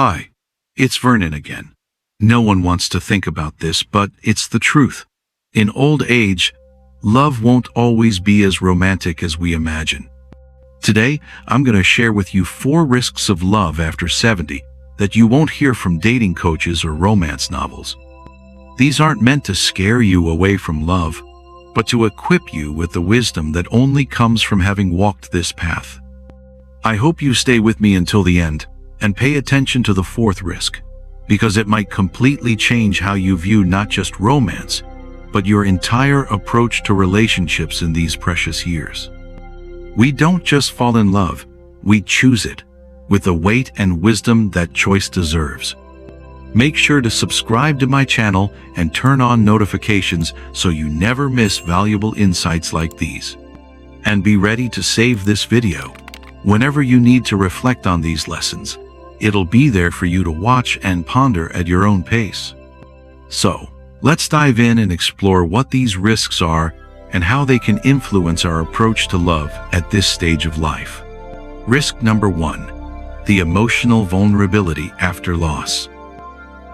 Hi, it's Vernon again. No one wants to think about this, but it's the truth. In old age, love won't always be as romantic as we imagine. Today, I'm going to share with you 4 risks of love after 70 that you won't hear from dating coaches or romance novels. These aren't meant to scare you away from love, but to equip you with the wisdom that only comes from having walked this path. I hope you stay with me until the end and pay attention to the 4th risk, because it might completely change how you view not just romance, but your entire approach to relationships in these precious years. We don't just fall in love, we choose it, with the weight and wisdom that choice deserves. Make sure to subscribe to my channel and turn on notifications so you never miss valuable insights like these. And be ready to save this video. Whenever you need to reflect on these lessons, it'll be there for you to watch and ponder at your own pace. So, let's dive in and explore what these risks are and how they can influence our approach to love at this stage of life. Risk number 1, the emotional vulnerability after loss.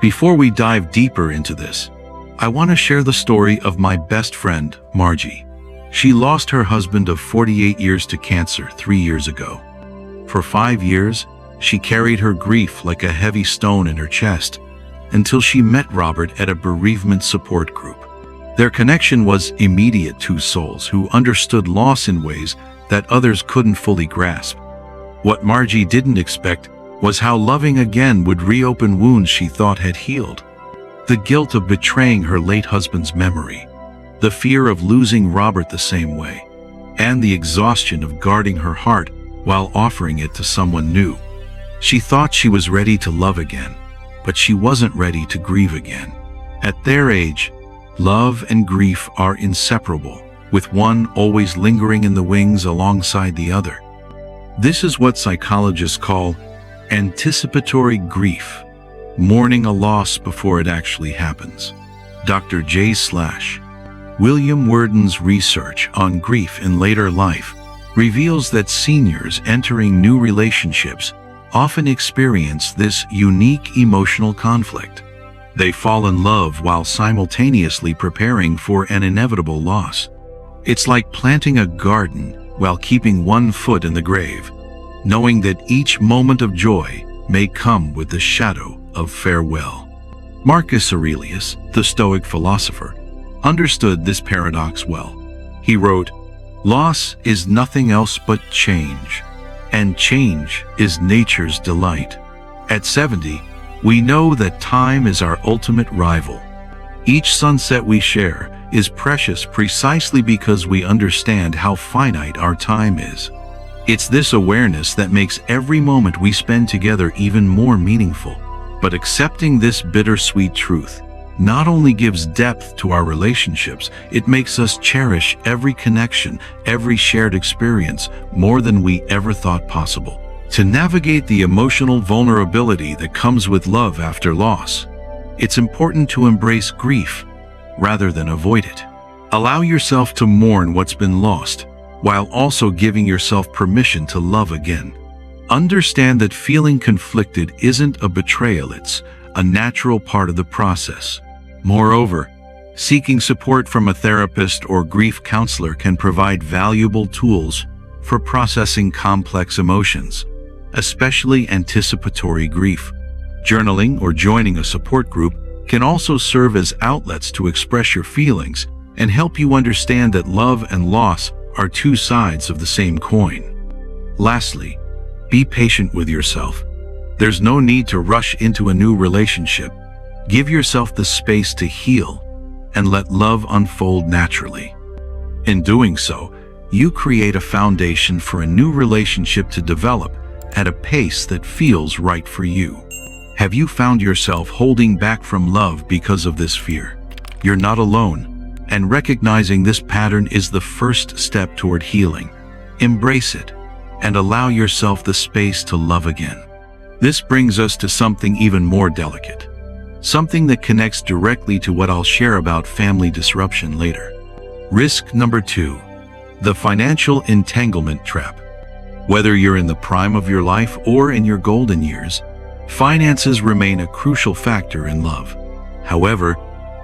Before we dive deeper into this, I want to share the story of my best friend, Margie. She lost her husband of 48 years to cancer 3 years ago. For 5 years, she carried her grief like a heavy stone in her chest until she met Robert at a bereavement support group. Their connection was immediate, 2 souls who understood loss in ways that others couldn't fully grasp. What Margie didn't expect was how loving again would reopen wounds she thought had healed. The guilt of betraying her late husband's memory, the fear of losing Robert the same way, and the exhaustion of guarding her heart while offering it to someone new. She thought she was ready to love again, but she wasn't ready to grieve again. At their age, love and grief are inseparable, with one always lingering in the wings alongside the other. This is what psychologists call anticipatory grief, mourning a loss before it actually happens. Dr. J. William Worden's research on grief in later life reveals that seniors entering new relationships often experience this unique emotional conflict. They fall in love while simultaneously preparing for an inevitable loss. It's like planting a garden while keeping one foot in the grave, knowing that each moment of joy may come with the shadow of farewell. Marcus Aurelius, the Stoic philosopher, understood this paradox well. He wrote, "Loss is nothing else but change, and change is nature's delight." At 70, we know that time is our ultimate rival. Each sunset we share is precious precisely because we understand how finite our time is. It's this awareness that makes every moment we spend together even more meaningful. But accepting this bittersweet truth not only gives depth to our relationships, it makes us cherish every connection, every shared experience, more than we ever thought possible. To navigate the emotional vulnerability that comes with love after loss, it's important to embrace grief rather than avoid it. Allow yourself to mourn what's been lost, while also giving yourself permission to love again. Understand that feeling conflicted isn't a betrayal, it's a natural part of the process. Moreover, seeking support from a therapist or grief counselor can provide valuable tools for processing complex emotions, especially anticipatory grief. Journaling or joining a support group can also serve as outlets to express your feelings and help you understand that love and loss are 2 sides of the same coin. Lastly, be patient with yourself. There's no need to rush into a new relationship. Give yourself the space to heal and let love unfold naturally. In doing so, you create a foundation for a new relationship to develop at a pace that feels right for you. Have you found yourself holding back from love because of this fear? You're not alone, and recognizing this pattern is the first step toward healing. Embrace it and allow yourself the space to love again. This brings us to something even more delicate, something that connects directly to what I'll share about family disruption later. Risk number 2, the financial entanglement trap. Whether you're in the prime of your life or in your golden years, Finances remain a crucial factor in love. However,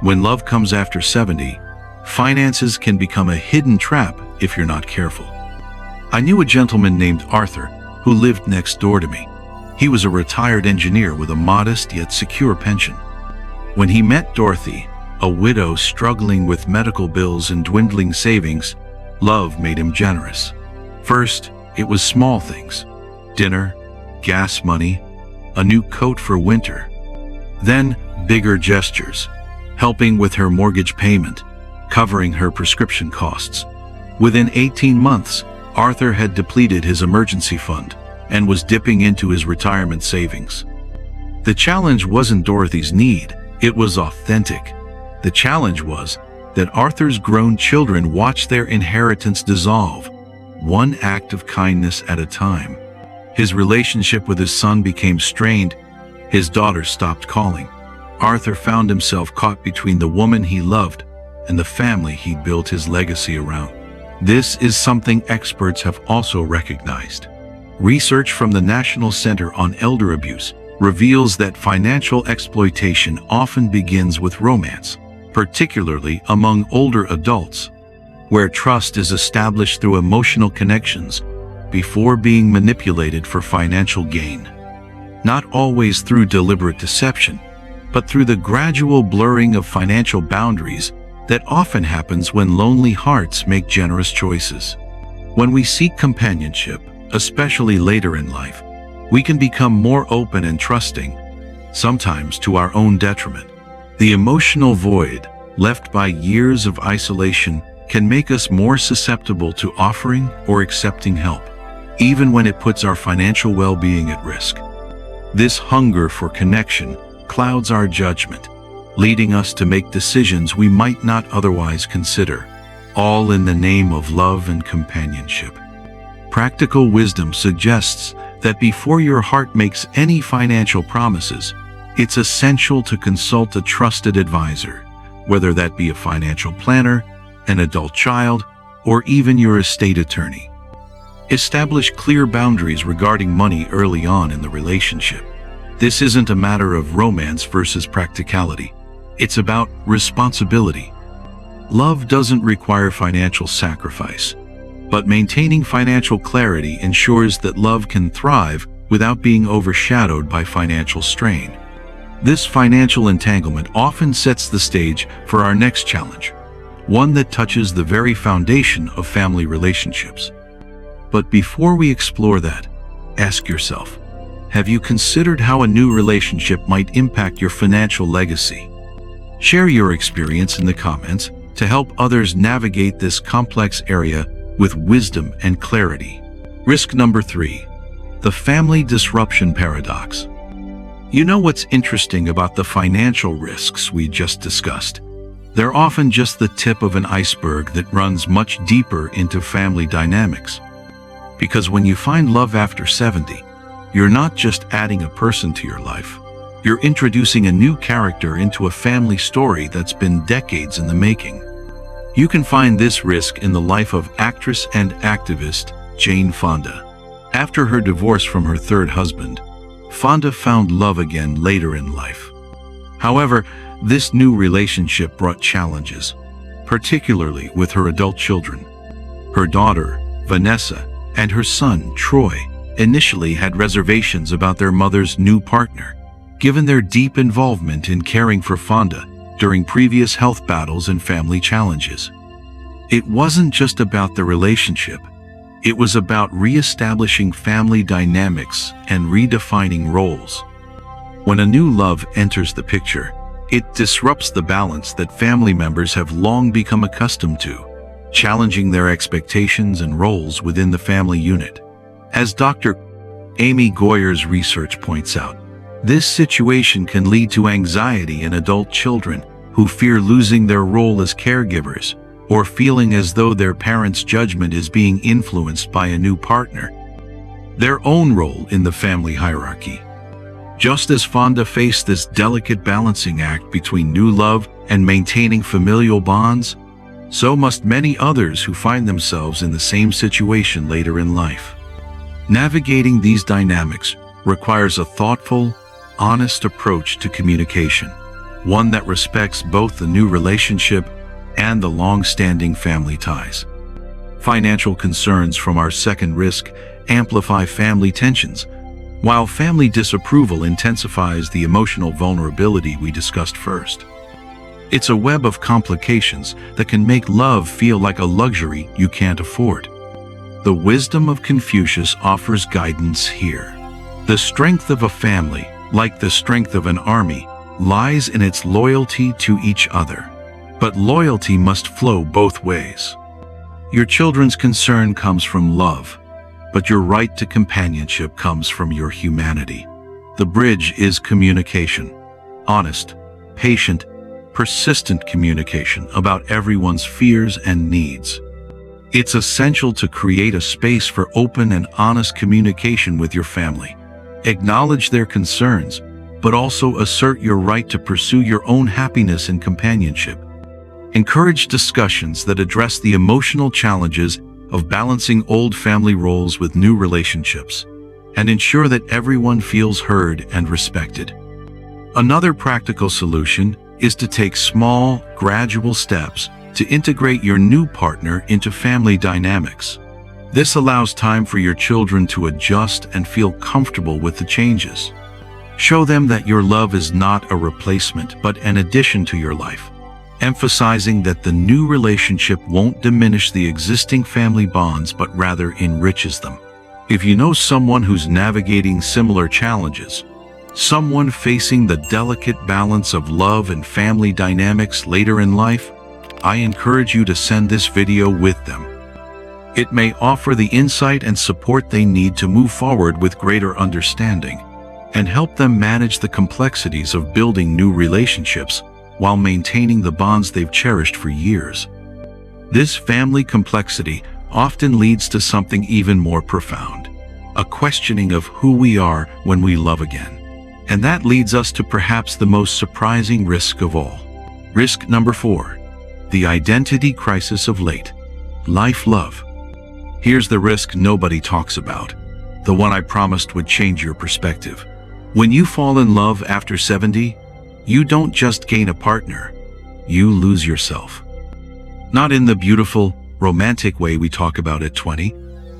when love comes after 70, finances can become a hidden trap if you're not careful. I knew a gentleman named Arthur who lived next door to me. He was a retired engineer with a modest yet secure pension. When he met Dorothy, a widow struggling with medical bills and dwindling savings, love made him generous. First, it was small things: dinner, gas money, a new coat for winter. Then, bigger gestures: helping with her mortgage payment, covering her prescription costs. Within 18 months, Arthur had depleted his emergency fund and was dipping into his retirement savings. The challenge wasn't Dorothy's need, it was authentic. The challenge was that Arthur's grown children watched their inheritance dissolve, one act of kindness at a time. His relationship with his son became strained. His daughter stopped calling. Arthur found himself caught between the woman he loved and the family he'd built his legacy around. This is something experts have also recognized. Research from the National Center on Elder Abuse reveals that financial exploitation often begins with romance, particularly among older adults, where trust is established through emotional connections before being manipulated for financial gain. Not always through deliberate deception, but through the gradual blurring of financial boundaries that often happens when lonely hearts make generous choices. When we seek companionship, especially later in life, we can become more open and trusting, sometimes to our own detriment. The emotional void left by years of isolation can make us more susceptible to offering or accepting help, even when it puts our financial well-being at risk. This hunger for connection clouds our judgment, leading us to make decisions we might not otherwise consider, all in the name of love and companionship. Practical wisdom suggests that before your heart makes any financial promises, it's essential to consult a trusted advisor, whether that be a financial planner, an adult child, or even your estate attorney. Establish clear boundaries regarding money early on in the relationship. This isn't a matter of romance versus practicality. It's about responsibility. Love doesn't require financial sacrifice, but maintaining financial clarity ensures that love can thrive without being overshadowed by financial strain. This financial entanglement often sets the stage for our next challenge, one that touches the very foundation of family relationships. But before we explore that, ask yourself, have you considered how a new relationship might impact your financial legacy? Share your experience in the comments to help others navigate this complex area with wisdom and clarity. Risk number 3, the family disruption paradox. You know what's interesting about the financial risks we just discussed? They're often just the tip of an iceberg that runs much deeper into family dynamics. Because when you find love after 70, you're not just adding a person to your life. You're introducing a new character into a family story that's been decades in the making. You can find this risk in the life of actress and activist Jane Fonda. After her divorce from her third husband, Fonda found love again later in life. However, this new relationship brought challenges, particularly with her adult children. Her daughter, Vanessa, and her son, Troy, initially had reservations about their mother's new partner, given their deep involvement in caring for Fonda during previous health battles and family challenges. It wasn't just about the relationship. It was about re-establishing family dynamics and redefining roles. When a new love enters the picture, it disrupts the balance that family members have long become accustomed to, challenging their expectations and roles within the family unit. As Dr. Amy Goyer's research points out, this situation can lead to anxiety in adult children who fear losing their role as caregivers or feeling as though their parents' judgment is being influenced by a new partner, their own role in the family hierarchy. Just as Fonda faced this delicate balancing act between new love and maintaining familial bonds, so must many others who find themselves in the same situation later in life. Navigating these dynamics requires a thoughtful, honest approach to communication, one that respects both the new relationship and the long-standing family ties. Financial concerns from our second risk amplify family tensions, while family disapproval intensifies the emotional vulnerability we discussed first. It's a web of complications that can make love feel like a luxury you can't afford. The wisdom of Confucius offers guidance here. The strength of a family, like the strength of an army, lies in its loyalty to each other. But loyalty must flow both ways. Your children's concern comes from love, but your right to companionship comes from your humanity. The bridge is communication. Honest, patient, persistent communication about everyone's fears and needs. It's essential to create a space for open and honest communication with your family. Acknowledge their concerns, but also assert your right to pursue your own happiness and companionship. Encourage discussions that address the emotional challenges of balancing old family roles with new relationships, and ensure that everyone feels heard and respected. Another practical solution is to take small, gradual steps to integrate your new partner into family dynamics. This allows time for your children to adjust and feel comfortable with the changes. Show them that your love is not a replacement but an addition to your life, emphasizing that the new relationship won't diminish the existing family bonds but rather enriches them. If you know someone who's navigating similar challenges, someone facing the delicate balance of love and family dynamics later in life, I encourage you to send this video with them. It may offer the insight and support they need to move forward with greater understanding and help them manage the complexities of building new relationships while maintaining the bonds they've cherished for years. This family complexity often leads to something even more profound, a questioning of who we are when we love again. And that leads us to perhaps the most surprising risk of all. Risk number 4, the identity crisis of late life love. Here's the risk nobody talks about, the one I promised would change your perspective. When you fall in love after 70, you don't just gain a partner, you lose yourself. Not in the beautiful, romantic way we talk about at 20,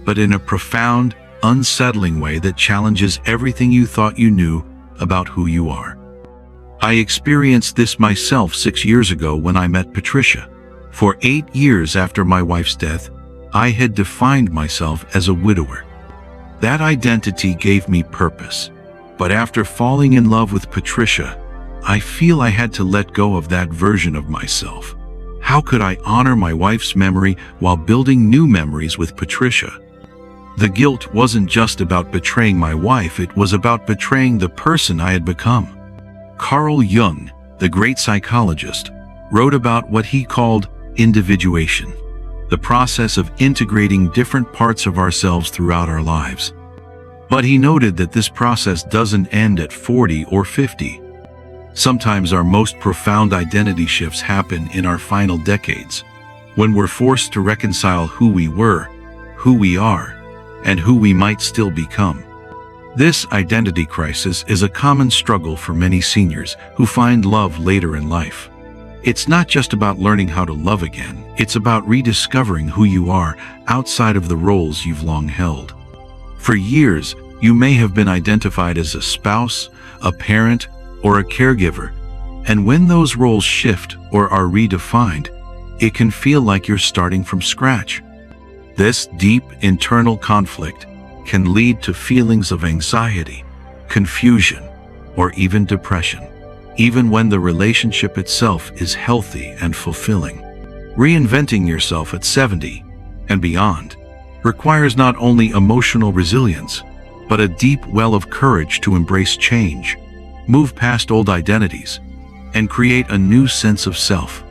but in a profound, unsettling way that challenges everything you thought you knew about who you are. I experienced this myself 6 years ago when I met Patricia. For 8 years after my wife's death, I had defined myself as a widower. That identity gave me purpose. But after falling in love with Patricia, I feel I had to let go of that version of myself. How could I honor my wife's memory while building new memories with Patricia? The guilt wasn't just about betraying my wife, it was about betraying the person I had become. Carl Jung, the great psychologist, wrote about what he called individuation, the process of integrating different parts of ourselves throughout our lives. But he noted that this process doesn't end at 40 or 50. Sometimes our most profound identity shifts happen in our final decades, when we're forced to reconcile who we were, who we are, and who we might still become. This identity crisis is a common struggle for many seniors who find love later in life. It's not just about learning how to love again, it's about rediscovering who you are outside of the roles you've long held. For years, you may have been identified as a spouse, a parent, or a caregiver, and when those roles shift or are redefined, it can feel like you're starting from scratch. This deep internal conflict can lead to feelings of anxiety, confusion, or even depression, even when the relationship itself is healthy and fulfilling. Reinventing yourself at 70 and beyond requires not only emotional resilience, but a deep well of courage to embrace change, move past old identities, and create a new sense of self.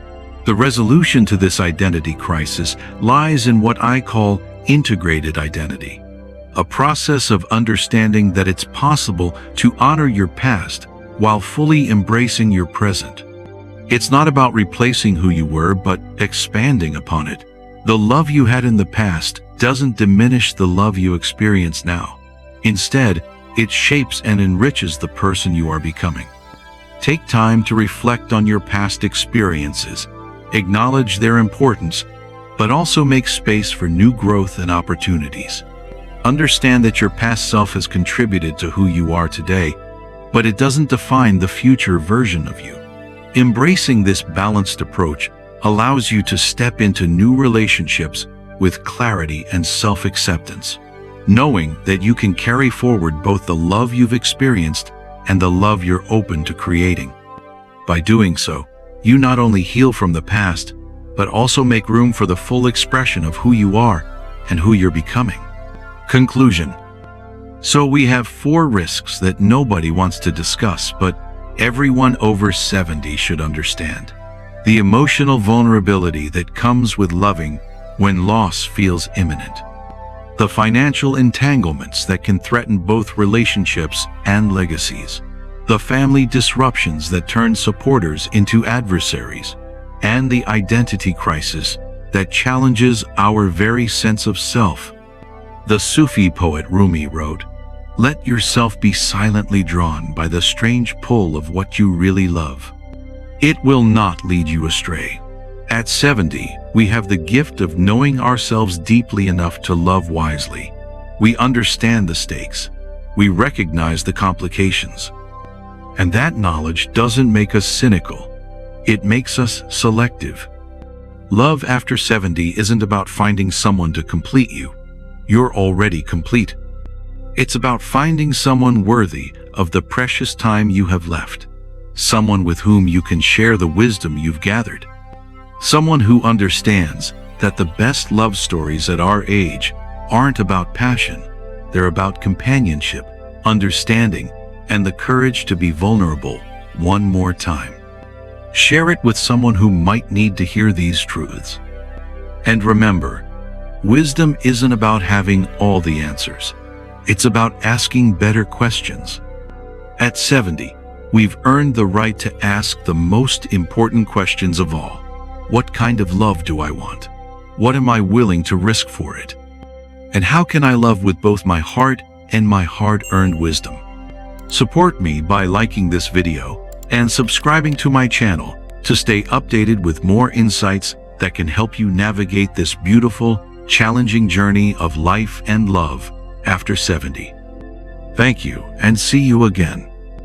The resolution to this identity crisis lies in what I call integrated identity, a process of understanding that it's possible to honor your past while fully embracing your present. It's not about replacing who you were, but expanding upon it. The love you had in the past doesn't diminish the love you experience now. Instead, It shapes and enriches the person you are becoming. Take time to reflect on your past experiences, acknowledge their importance, but also make space for new growth and opportunities. Understand that your past self has contributed to who you are today, but it doesn't define the future version of you. Embracing this balanced approach allows you to step into new relationships with clarity and self-acceptance, knowing that you can carry forward both the love you've experienced and the love you're open to creating. By doing so, you not only heal from the past, but also make room for the full expression of who you are and who you're becoming. Conclusion. So we have 4 risks that nobody wants to discuss, but everyone over 70 should understand. The emotional vulnerability that comes with loving when loss feels imminent. The financial entanglements that can threaten both relationships and legacies. The family disruptions that turn supporters into adversaries. And the identity crisis that challenges our very sense of self. The Sufi poet Rumi wrote, "Let yourself be silently drawn by the strange pull of what you really love. It will not lead you astray." At 70, we have the gift of knowing ourselves deeply enough to love wisely. We understand the stakes. We recognize the complications. And that knowledge doesn't make us cynical. It makes us selective. Love after 70 isn't about finding someone to complete you. You're already complete. It's about finding someone worthy of the precious time you have left. Someone with whom you can share the wisdom you've gathered. Someone who understands that the best love stories at our age aren't about passion. They're about companionship, understanding, and the courage to be vulnerable one more time. Share it with someone who might need to hear these truths. And remember, wisdom isn't about having all the answers. It's about asking better questions. At 70, we've earned the right to ask the most important questions of all. What kind of love do I want? What am I willing to risk for it? And how can I love with both my heart and my hard-earned wisdom? Support me by liking this video and subscribing to my channel to stay updated with more insights that can help you navigate this beautiful, challenging journey of life and love after 70. Thank you, and see you again.